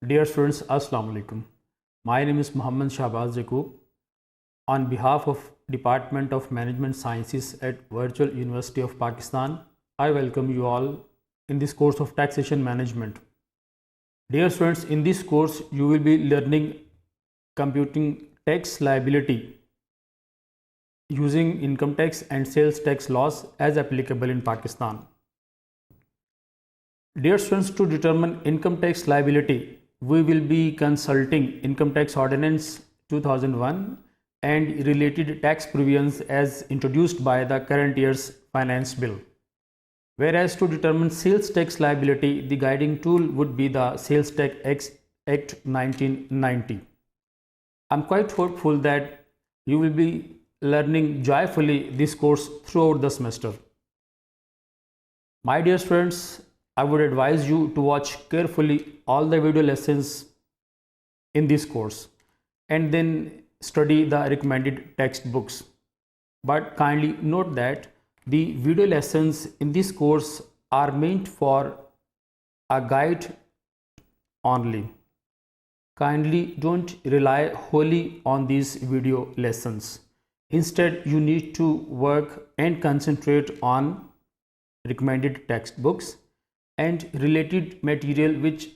Dear students, Assalamu alaikum. My name is Muhammad Shahbaz Yaqub. On behalf of Department of Management Sciences at Virtual University of Pakistan, I welcome you all in this course of Taxation Management. Dear students, in this course, you will be learning computing tax liability using income tax and sales tax laws as applicable in Pakistan. Dear students, to determine income tax liability, we will be consulting Income Tax Ordinance 2001 and related tax provisions as introduced by the current year's Finance Bill. Whereas to determine sales tax liability, the guiding tool would be the Sales Tax Act 1990. I'm quite hopeful that you will be learning joyfully this course throughout the semester. My dear students, I would advise you to watch carefully all the video lessons in this course and then study the recommended textbooks. But kindly note that the video lessons in this course are meant for a guide only. Kindly don't rely wholly on these video lessons. Instead, you need to work and concentrate on recommended textbooks and related material which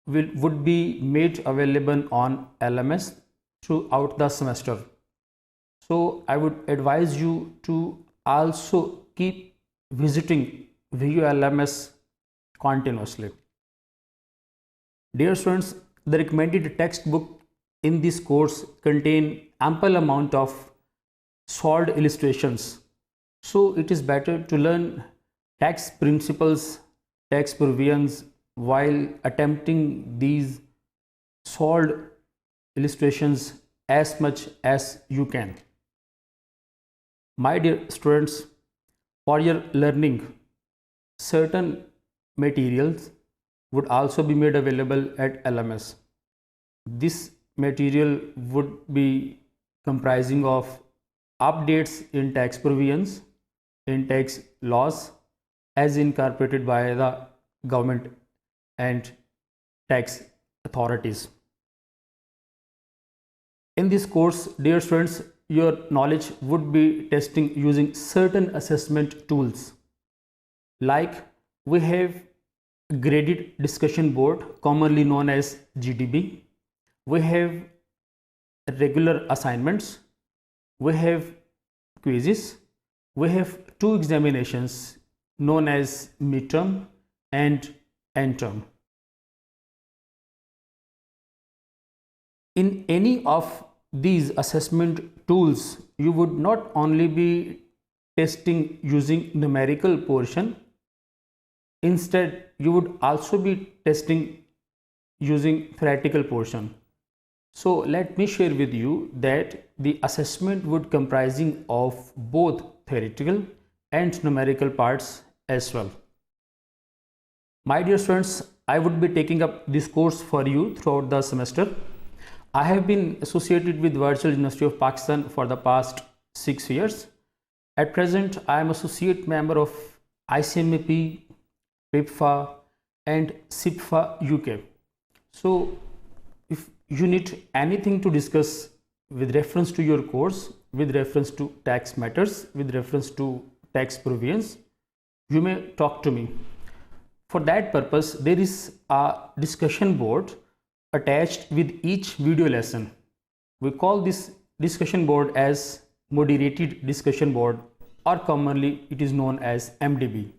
would be made available on LMS throughout the semester. So I would advise you to also keep visiting VU LMS continuously. Dear students, the recommended textbook in this course contain ample amount of solved illustrations. So it is better to learn tax principles, tax provisions while attempting these solved illustrations as much as you can. My dear students, for your learning, certain materials would also be made available at LMS. This material would be comprising of updates in tax provisions, in tax laws as incorporated by the government and tax authorities. In this course, dear students, your knowledge would be testing using certain assessment tools. Like we have graded discussion board, commonly known as GDB. We have regular assignments. We have quizzes. We have two examinations known as midterm and end term. In any of these assessment tools, you would not only be testing using numerical portion, instead you would also be testing using theoretical portion. So let me share with you that the assessment would comprising of both theoretical and numerical parts as well. My dear students, I would be taking up this course for you throughout the semester. I have been associated with Virtual University of Pakistan for the past 6 years. At present, I am associate member of ICMAP, PIPFA and SIPFA UK. So if you need anything to discuss with reference to your course, with reference to tax matters, with reference to tax provisions, you may talk to me. For that purpose, there is a discussion board attached with each video lesson. We call this discussion board as moderated discussion board, or commonly it is known as MDB.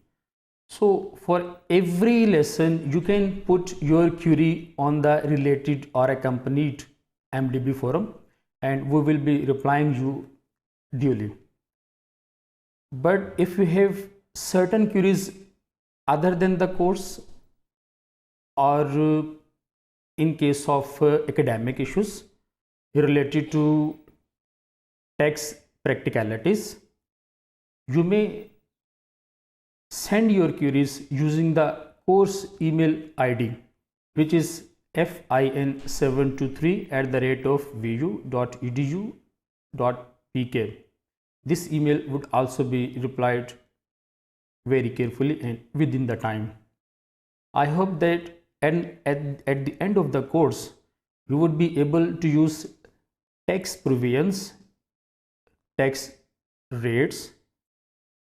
So for every lesson, you can put your query on the related or accompanied MDB forum and we will be replying you duly. But if you have certain queries other than the course, or in case of academic issues related to tax practicalities, you may send your queries using the course email ID, which is fin711@vu.edu.pk. This email would also be replied very carefully and within the time. I hope that And at the end of the course, you would be able to use tax provisions, tax rates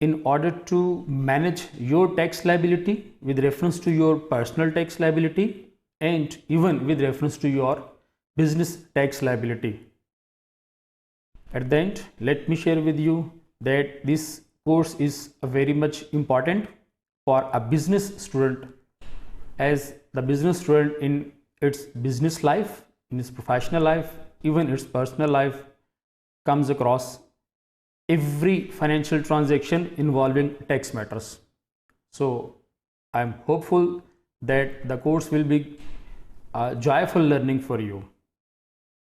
in order to manage your tax liability with reference to your personal tax liability and even with reference to your business tax liability. At the end, let me share with you that this course is very much important for a business student, as the business student in its business life, in its professional life, even its personal life, comes across every financial transaction involving tax matters. So I am hopeful that the course will be a joyful learning for you.